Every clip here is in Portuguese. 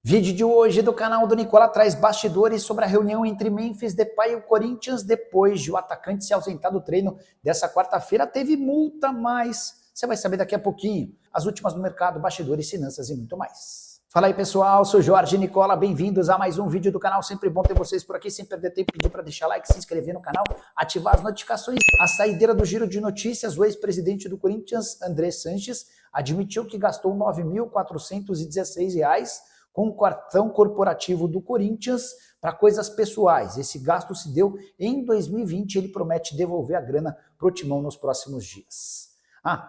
Vídeo de hoje do canal do Nicola traz bastidores sobre a reunião entre Memphis Depay e o Corinthians depois de o atacante se ausentar do treino dessa quarta-feira. Teve multa, mas você vai saber daqui a pouquinho. As últimas no mercado, bastidores, finanças e muito mais. Fala aí pessoal, sou Jorge Nicola, bem-vindos a mais um vídeo do canal. Sempre bom ter vocês por aqui, sem perder tempo, pedir para deixar like, se inscrever no canal, ativar as notificações. A saideira do giro de notícias, o ex-presidente do Corinthians, André Sanches, admitiu que gastou R$ 9.416 com o cartão corporativo do Corinthians para coisas pessoais. Esse gasto se deu em 2020 e ele promete devolver a grana para o Timão nos próximos dias.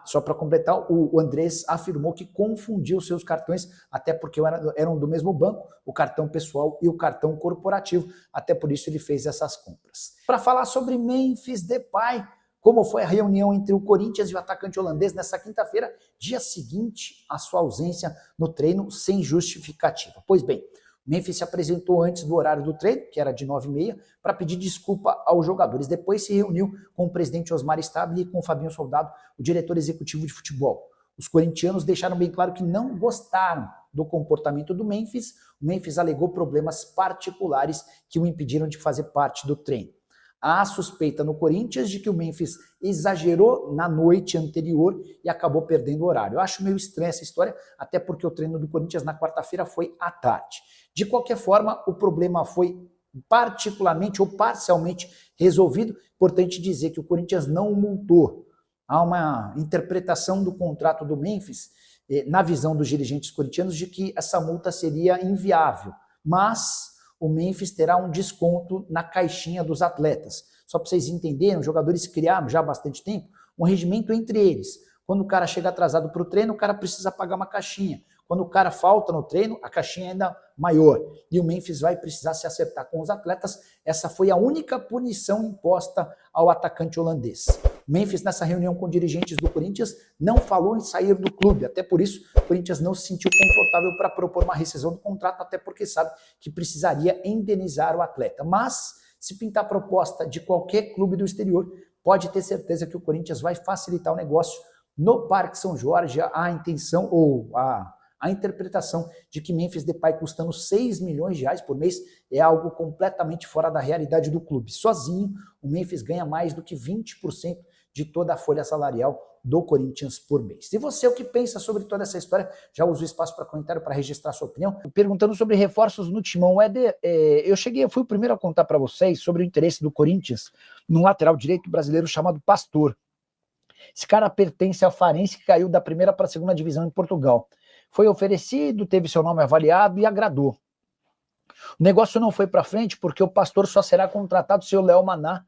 Só para completar, o Andrés afirmou que confundiu seus cartões, até porque eram do mesmo banco, o cartão pessoal e o cartão corporativo, até por isso ele fez essas compras. Para falar sobre Memphis Depay, como foi a reunião entre o Corinthians e o atacante holandês nessa quinta-feira, dia seguinte à sua ausência no treino sem justificativa. Pois bem, o Memphis se apresentou antes do horário do treino, que era de 9h30, para pedir desculpa aos jogadores. Depois se reuniu com o presidente Osmar Stabile e com o Fabinho Soldado, o diretor executivo de futebol. Os corintianos deixaram bem claro que não gostaram do comportamento do Memphis. O Memphis alegou problemas particulares que o impediram de fazer parte do treino. Há suspeita no Corinthians de que o Memphis exagerou na noite anterior e acabou perdendo o horário. Eu acho meio estranha essa história, até porque o treino do Corinthians na quarta-feira foi à tarde. De qualquer forma, o problema foi particularmente ou parcialmente resolvido. Importante dizer que o Corinthians não multou. Há uma interpretação do contrato do Memphis, na visão dos dirigentes corintianos, de que essa multa seria inviável. Mas o Memphis terá um desconto na caixinha dos atletas. Só para vocês entenderem, os jogadores criaram já há bastante tempo um regimento entre eles. Quando o cara chega atrasado para o treino, o cara precisa pagar uma caixinha. Quando o cara falta no treino, a caixinha é ainda maior. E o Memphis vai precisar se acertar com os atletas. Essa foi a única punição imposta ao atacante holandês. O Memphis, nessa reunião com dirigentes do Corinthians, não falou em sair do clube. Até por isso, o Corinthians não se sentiu confortável para propor uma rescisão do contrato, até porque sabe que precisaria indenizar o atleta. Mas, se pintar proposta de qualquer clube do exterior, pode ter certeza que o Corinthians vai facilitar o negócio. No Parque São Jorge, a intenção ou a interpretação de que Memphis Depay custando 6 milhões de reais por mês é algo completamente fora da realidade do clube. Sozinho, o Memphis ganha mais do que 20% de toda a folha salarial do Corinthians por mês. E você, o que pensa sobre toda essa história? Já usa o espaço para comentário para registrar sua opinião. Perguntando sobre reforços no Timão. Éder, eu fui o primeiro a contar para vocês sobre o interesse do Corinthians num lateral direito brasileiro chamado Pastor. Esse cara pertence ao Farense, que caiu da primeira para a segunda divisão em Portugal. Foi oferecido, teve seu nome avaliado e agradou. O negócio não foi para frente porque o Pastor só será contratado se o Léo Maná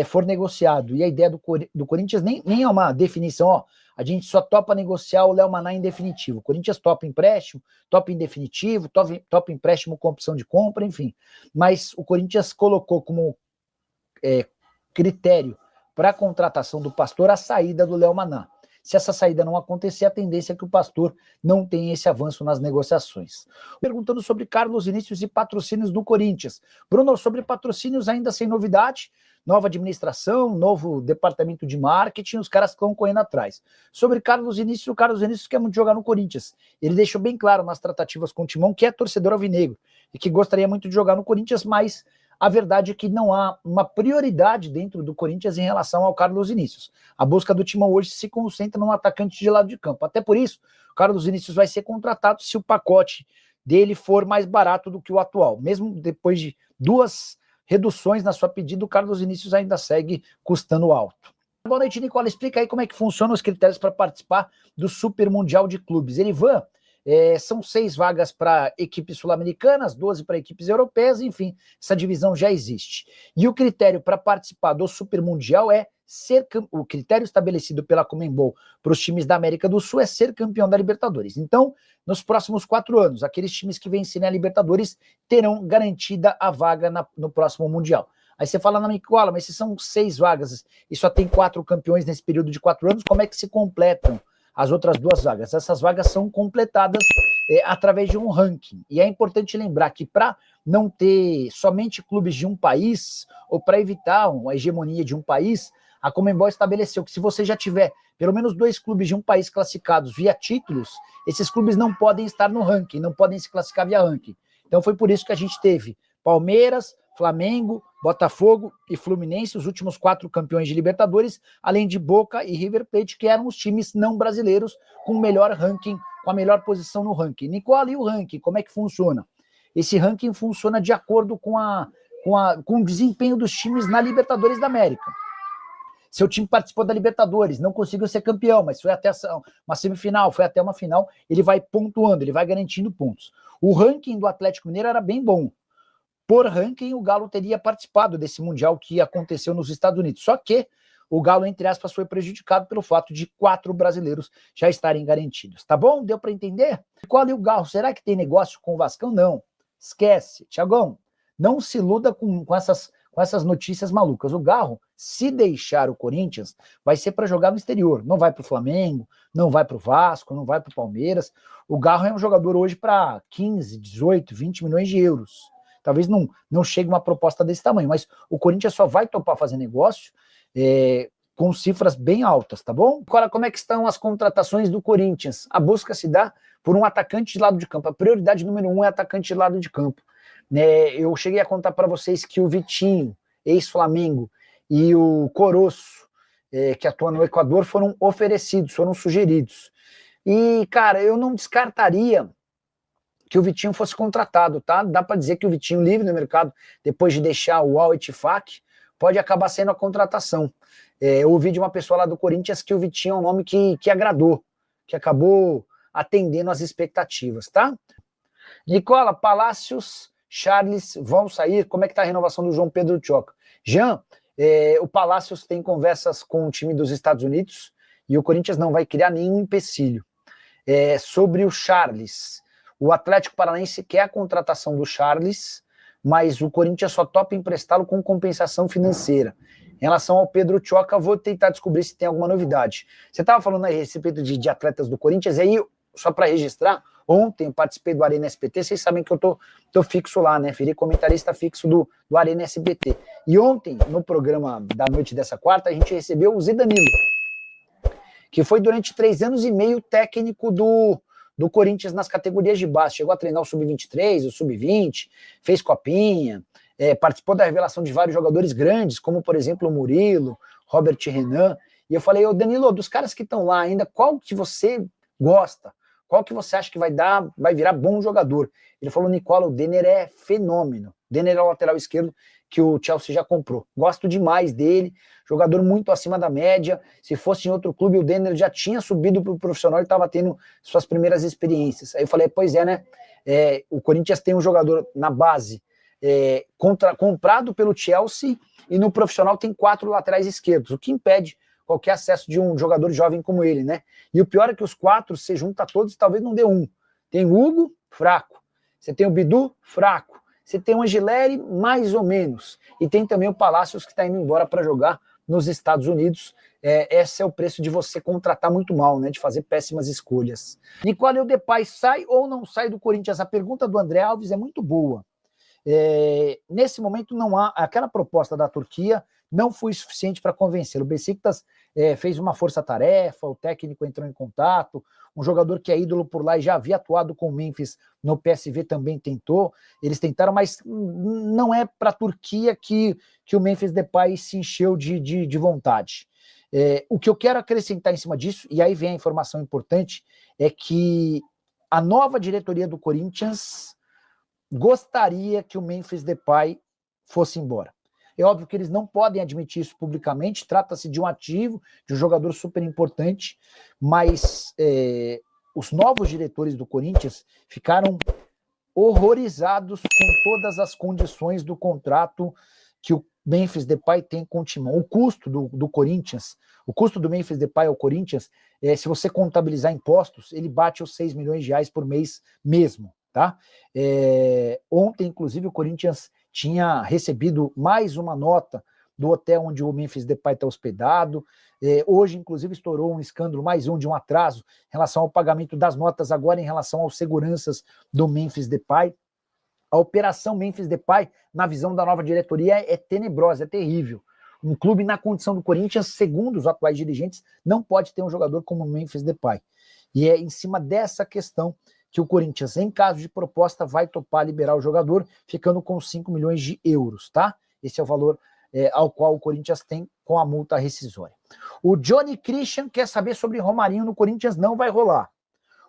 for negociado. E a ideia do Corinthians nem é uma definição, ó, a gente só topa negociar o Léo Maná em definitivo. O Corinthians topa empréstimo, topa em definitivo, topa empréstimo com opção de compra, enfim. Mas o Corinthians colocou como critério para a contratação do Pastor a saída do Léo Maná. Se essa saída não acontecer, a tendência é que o Pastor não tenha esse avanço nas negociações. Perguntando sobre Carlos Vinícius e patrocínios do Corinthians. Bruno, sobre patrocínios ainda sem novidade, nova administração, novo departamento de marketing, os caras estão correndo atrás. Sobre Carlos Vinícius, o Carlos Vinícius quer muito jogar no Corinthians. Ele deixou bem claro nas tratativas com o Timão que é torcedor alvinegro e que gostaria muito de jogar no Corinthians, mas a verdade é que não há uma prioridade dentro do Corinthians em relação ao Carlos Vinícius. A busca do Timão hoje se concentra num atacante de lado de campo. Até por isso, o Carlos Vinícius vai ser contratado se o pacote dele for mais barato do que o atual. Mesmo depois de 2 reduções na sua pedida, o Carlos Vinícius ainda segue custando alto. Boa noite, Nicola. Explica aí como é que funcionam os critérios para participar do Super Mundial de Clubes. Erivan, são 6 vagas para equipes sul-americanas, 12 para equipes europeias, enfim, essa divisão já existe. E o critério para participar do Super Mundial é o critério estabelecido pela Conmebol para os times da América do Sul é ser campeão da Libertadores. Então, nos próximos 4 anos, aqueles times que vencerem a Libertadores terão garantida a vaga no próximo Mundial. Aí você fala, Nicola, mas se são 6 vagas e só tem 4 campeões nesse período de 4 anos, como é que se completam as outras 2 vagas? Essas vagas são completadas através de um ranking. E é importante lembrar que para não ter somente clubes de um país, ou para evitar a hegemonia de um país, A Conmebol estabeleceu que se você já tiver pelo menos 2 clubes de um país classificados via títulos, esses clubes não podem estar no ranking, não podem se classificar via ranking. Então foi por isso que a gente teve Palmeiras, Flamengo, Botafogo e Fluminense, os últimos 4 campeões de Libertadores, além de Boca e River Plate, que eram os times não brasileiros com o melhor ranking, com a melhor posição no ranking. Nicola, e o ranking, como é que funciona? Esse ranking funciona de acordo com o desempenho dos times na Libertadores da América. Seu time participou da Libertadores, não conseguiu ser campeão, mas foi até uma semifinal, foi até uma final, ele vai pontuando, ele vai garantindo pontos. O ranking do Atlético Mineiro era bem bom. Por ranking, o Galo teria participado desse Mundial que aconteceu nos Estados Unidos. Só que o Galo, entre aspas, foi prejudicado pelo fato de 4 brasileiros já estarem garantidos. Tá bom? Deu para entender? Qual é o Galo? Será que tem negócio com o Vascão? Não. Esquece. Tiagão, não se iluda com essas notícias malucas. O Galo, se deixar o Corinthians, vai ser para jogar no exterior. Não vai para o Flamengo, não vai para o Vasco, não vai para o Palmeiras. O Galo é um jogador hoje para 15, 18, 20 milhões de euros. Talvez não chegue uma proposta desse tamanho, mas o Corinthians só vai topar fazer negócio com cifras bem altas, tá bom? Agora, como é que estão as contratações do Corinthians? A busca se dá por um atacante de lado de campo. A prioridade número 1 é atacante de lado de campo. Eu cheguei a contar para vocês que o Vitinho, ex-Flamengo, e o Coroço, que atua no Equador, foram oferecidos, foram sugeridos. E, cara, eu não descartaria que o Vitinho fosse contratado, tá? Dá para dizer que o Vitinho, livre no mercado, depois de deixar o Al-Ettifaq, pode acabar sendo a contratação. Eu ouvi de uma pessoa lá do Corinthians que o Vitinho é um nome que agradou, que acabou atendendo às expectativas, tá? Nicola, Palácios, Charles vão sair. Como é que tá a renovação do João Pedro Tchoca? Jean, o Palácios tem conversas com o time dos Estados Unidos e o Corinthians não vai criar nenhum empecilho. Sobre o Charles, o Atlético Paranaense quer a contratação do Charles, mas o Corinthians só topa emprestá-lo com compensação financeira. Em relação ao Pedro Tchoca, vou tentar descobrir se tem alguma novidade. Você estava falando aí a respeito de atletas do Corinthians, e aí, só para registrar, ontem eu participei do Arena SBT, vocês sabem que eu tô fixo lá, né? Virei comentarista fixo do Arena SBT. E ontem, no programa da noite dessa quarta, a gente recebeu o Zé Danilo, que foi durante 3 anos e meio técnico do Corinthians nas categorias de base. Chegou a treinar o Sub-23, o Sub-20, fez copinha, participou da revelação de vários jogadores grandes, como, por exemplo, o Murilo, Robert Renan. E eu falei, Danilo, dos caras que estão lá ainda, qual que você gosta? Qual que você acha que vai virar bom jogador? Ele falou, Nicola, o Denner é fenômeno. Denner é o lateral esquerdo que o Chelsea já comprou. Gosto demais dele, jogador muito acima da média. Se fosse em outro clube, o Denner já tinha subido para o profissional e estava tendo suas primeiras experiências. Aí eu falei, pois é, né? O Corinthians tem um jogador na base comprado pelo Chelsea e no profissional tem 4 laterais esquerdos, o que impede qualquer acesso de um jogador jovem como ele, né? E o pior é que os 4, se junta todos, talvez não dê um. Tem o Hugo, fraco. Você tem o Bidu, fraco. Você tem o Angileri, mais ou menos. E tem também o Palácios, que está indo embora para jogar nos Estados Unidos. Esse é o preço de você contratar muito mal, né? De fazer péssimas escolhas. Nicola, o Depay sai ou não sai do Corinthians? A pergunta do André Alves é muito boa. Nesse momento não há, aquela proposta da Turquia não foi suficiente para convencer. O Besiktas fez uma força-tarefa, o técnico entrou em contato, um jogador que é ídolo por lá e já havia atuado com o Memphis no PSV também tentou, eles tentaram, mas não é para a Turquia que o Memphis Depay se encheu de vontade. O que eu quero acrescentar em cima disso, e aí vem a informação importante, é que a nova diretoria do Corinthians gostaria que o Memphis Depay fosse embora. É óbvio que eles não podem admitir isso publicamente, trata-se de um ativo, de um jogador super importante, mas os novos diretores do Corinthians ficaram horrorizados com todas as condições do contrato que o Memphis Depay tem com o Timão. O custo do Corinthians, o custo do Memphis Depay ao Corinthians, se você contabilizar impostos, ele bate os 6 milhões de reais por mês mesmo. Tá? Ontem, inclusive, o Corinthians tinha recebido mais uma nota do hotel onde o Memphis Depay está hospedado. Hoje, inclusive, estourou um escândalo, mais um de um atraso em relação ao pagamento das notas, agora em relação aos seguranças do Memphis Depay. A operação Memphis Depay, na visão da nova diretoria, é tenebrosa, é terrível. Um clube na condição do Corinthians, segundo os atuais dirigentes, não pode ter um jogador como o Memphis Depay. E é em cima dessa questão que o Corinthians, em caso de proposta, vai topar liberar o jogador, ficando com 5 milhões de euros, tá? Esse é o valor ao qual o Corinthians tem com a multa rescisória. O Johnny Christian quer saber sobre Romarinho no Corinthians, não vai rolar.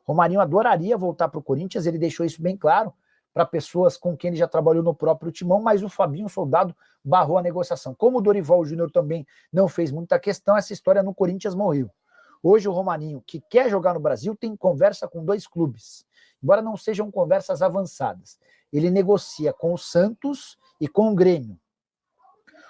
Romarinho adoraria voltar para o Corinthians, ele deixou isso bem claro para pessoas com quem ele já trabalhou no próprio Timão, mas o Fabinho Soldado barrou a negociação. Como o Dorival Júnior também não fez muita questão, essa história no Corinthians morreu. Hoje o Romarinho, que quer jogar no Brasil, tem conversa com 2 clubes, embora não sejam conversas avançadas. Ele negocia com o Santos e com o Grêmio.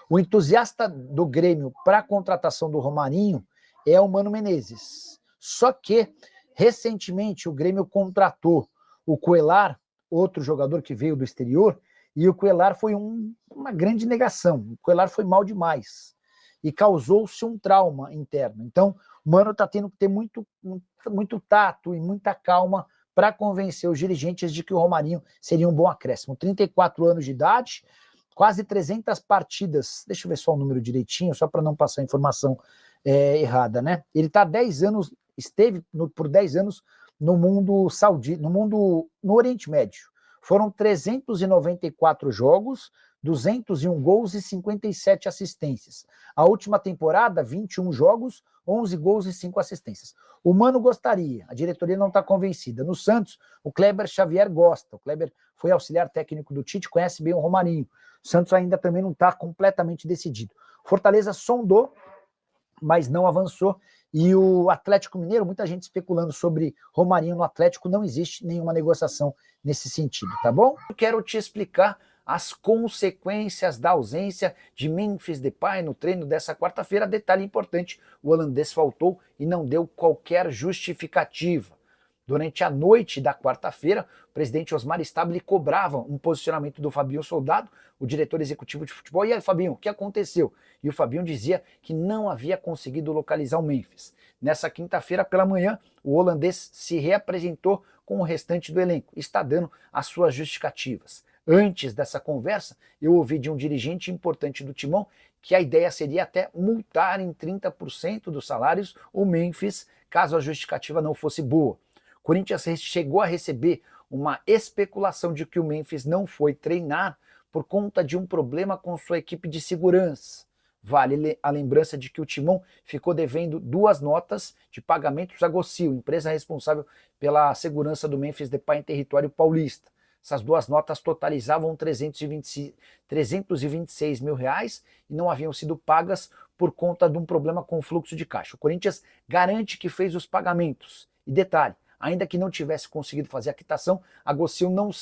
O entusiasta do Grêmio para a contratação do Romarinho é o Mano Menezes. Só que, recentemente, o Grêmio contratou o Cuellar, outro jogador que veio do exterior, e o Cuellar foi uma grande negação. O Cuellar foi mal demais e causou-se um trauma interno. Então, o Mano está tendo que ter muito tato e muita calma para convencer os dirigentes de que o Romarinho seria um bom acréscimo. 34 anos de idade, quase 300 partidas. Deixa eu ver só o número direitinho, só para não passar a informação errada, né? Ele está 10 anos, esteve por 10 anos no mundo saudita, no Oriente Médio. Foram 394 jogos, 201 gols e 57 assistências. A última temporada, 21 jogos, 11 gols e 5 assistências. O Mano gostaria, a diretoria não está convencida. No Santos, o Kleber Xavier gosta. O Kleber foi auxiliar técnico do Tite, conhece bem o Romarinho. O Santos ainda também não está completamente decidido. Fortaleza sondou, mas não avançou. E o Atlético Mineiro, muita gente especulando sobre Romarinho no Atlético, não existe nenhuma negociação nesse sentido, tá bom? Eu quero te explicar as consequências da ausência de Memphis Depay no treino dessa quarta-feira. Detalhe importante, o holandês faltou e não deu qualquer justificativa. Durante a noite da quarta-feira, o presidente Osmar Stabile cobrava um posicionamento do Fabinho Soldado, o diretor executivo de futebol. E aí, Fabinho, o que aconteceu? E o Fabinho dizia que não havia conseguido localizar o Memphis. Nessa quinta-feira pela manhã, o holandês se reapresentou com o restante do elenco. Está dando as suas justificativas. Antes dessa conversa, eu ouvi de um dirigente importante do Timão que a ideia seria até multar em 30% dos salários o Memphis, caso a justificativa não fosse boa. O Corinthians chegou a receber uma especulação de que o Memphis não foi treinar por conta de um problema com sua equipe de segurança. Vale a lembrança de que o Timão ficou devendo 2 notas de pagamentos a Gocil, empresa responsável pela segurança do Memphis Depay em território paulista. Essas 2 notas totalizavam 326 mil reais e não haviam sido pagas por conta de um problema com o fluxo de caixa. O Corinthians garante que fez os pagamentos. E detalhe, ainda que não tivesse conseguido fazer a quitação, a Gocil não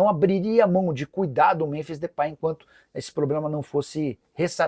abriria mão de cuidar do Memphis Depay enquanto esse problema não fosse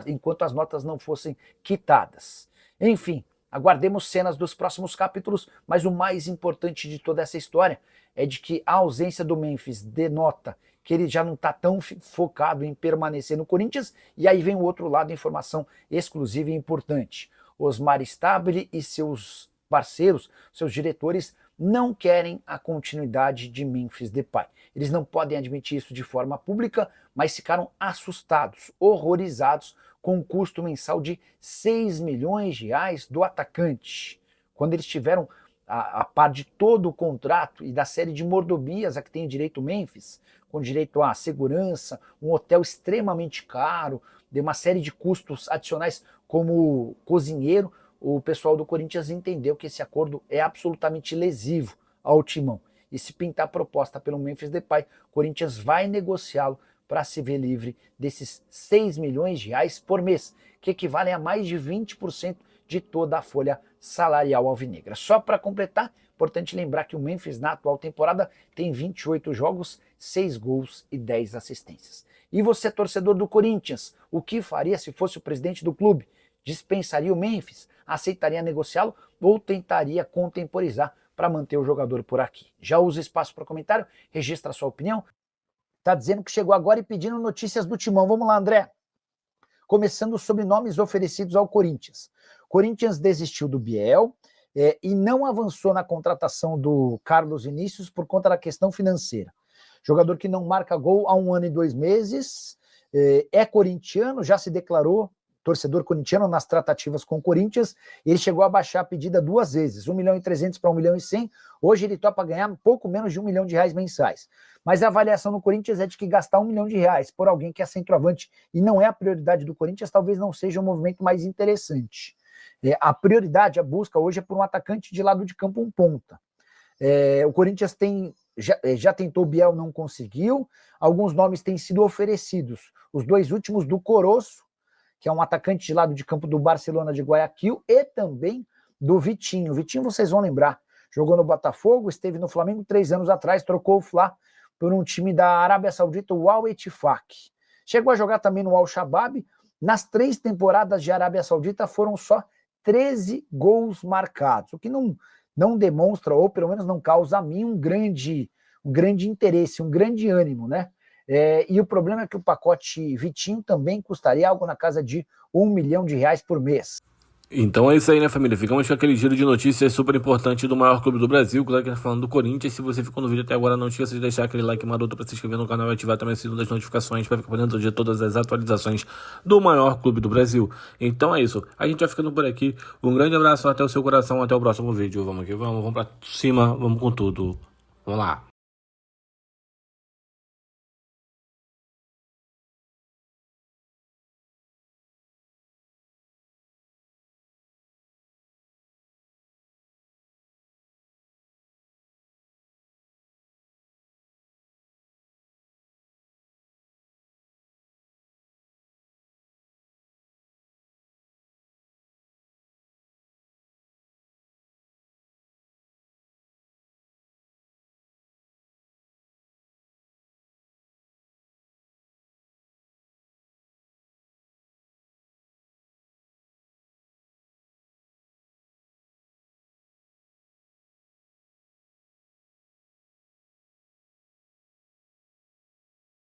enquanto as notas não fossem quitadas. Enfim, aguardemos cenas dos próximos capítulos, mas o mais importante de toda essa história é de que a ausência do Memphis denota que ele já não está tão focado em permanecer no Corinthians, e aí vem o outro lado, informação exclusiva e importante. Osmar Stabile e seus parceiros, seus diretores, não querem a continuidade de Memphis Depay. Eles não podem admitir isso de forma pública, mas ficaram assustados, horrorizados com um custo mensal de 6 milhões de reais do atacante. Quando eles tiveram a par de todo o contrato e da série de mordomias a que tem direito o Memphis, com direito à segurança, um hotel extremamente caro, de uma série de custos adicionais como cozinheiro, o pessoal do Corinthians entendeu que esse acordo é absolutamente lesivo ao Timão. E se pintar proposta pelo Memphis Depay, o Corinthians vai negociá-lo para se ver livre desses 6 milhões de reais por mês, que equivalem a mais de 20% de toda a folha salarial alvinegra. Só para completar, importante lembrar que o Memphis na atual temporada tem 28 jogos, 6 gols e 10 assistências. E você, torcedor do Corinthians, o que faria se fosse o presidente do clube? Dispensaria o Memphis? Aceitaria negociá-lo ou tentaria contemporizar para manter o jogador por aqui? Já usa espaço para comentário, registra a sua opinião. Tá dizendo que chegou agora e pedindo notícias do Timão. Vamos lá, André. Começando sobre nomes oferecidos ao Corinthians. Corinthians desistiu do Biel e não avançou na contratação do Carlos Vinícius por conta da questão financeira. Jogador que não marca gol há 1 ano e 2 meses, é corintiano, já se declarou torcedor corintiano nas tratativas com o Corinthians, ele chegou a baixar a pedida 2 vezes, 1.300.000 para 1.100.000, hoje ele topa ganhar um pouco menos de R$1 milhão mensais. Mas a avaliação no Corinthians é de que gastar R$1 milhão por alguém que é centroavante e não é a prioridade do Corinthians, talvez não seja o movimento mais interessante. A prioridade, a busca hoje é por um atacante de lado de campo, um ponta. O Corinthians já tentou o Biel, não conseguiu. Alguns nomes têm sido oferecidos. Os 2 últimos do Coroço, que é um atacante de lado de campo do Barcelona de Guayaquil, e também do Vitinho. O Vitinho, vocês vão lembrar, jogou no Botafogo, esteve no Flamengo 3 anos atrás, trocou o Fla por um time da Arábia Saudita, o Al-Ettifaq. Chegou a jogar também no Al-Shabaab. Nas 3 temporadas de Arábia Saudita foram só 13 gols marcados, o que não demonstra, ou pelo menos não causa a mim um grande interesse, um grande ânimo, né? E o problema é que o pacote Vitinho também custaria algo na casa de R$1 milhão por mês. Então é isso aí, né, família? Ficamos com aquele giro de notícias super importante do maior clube do Brasil, claro que tá falando do Corinthians. Se você ficou no vídeo até agora, não esqueça de deixar aquele like maroto para se inscrever no canal e ativar também o sino das notificações para ficar por dentro de todas as atualizações do maior clube do Brasil. Então é isso, a gente vai ficando por aqui. Um grande abraço, até o seu coração, até o próximo vídeo. Vamos que vamos pra cima, vamos com tudo. Vamos lá.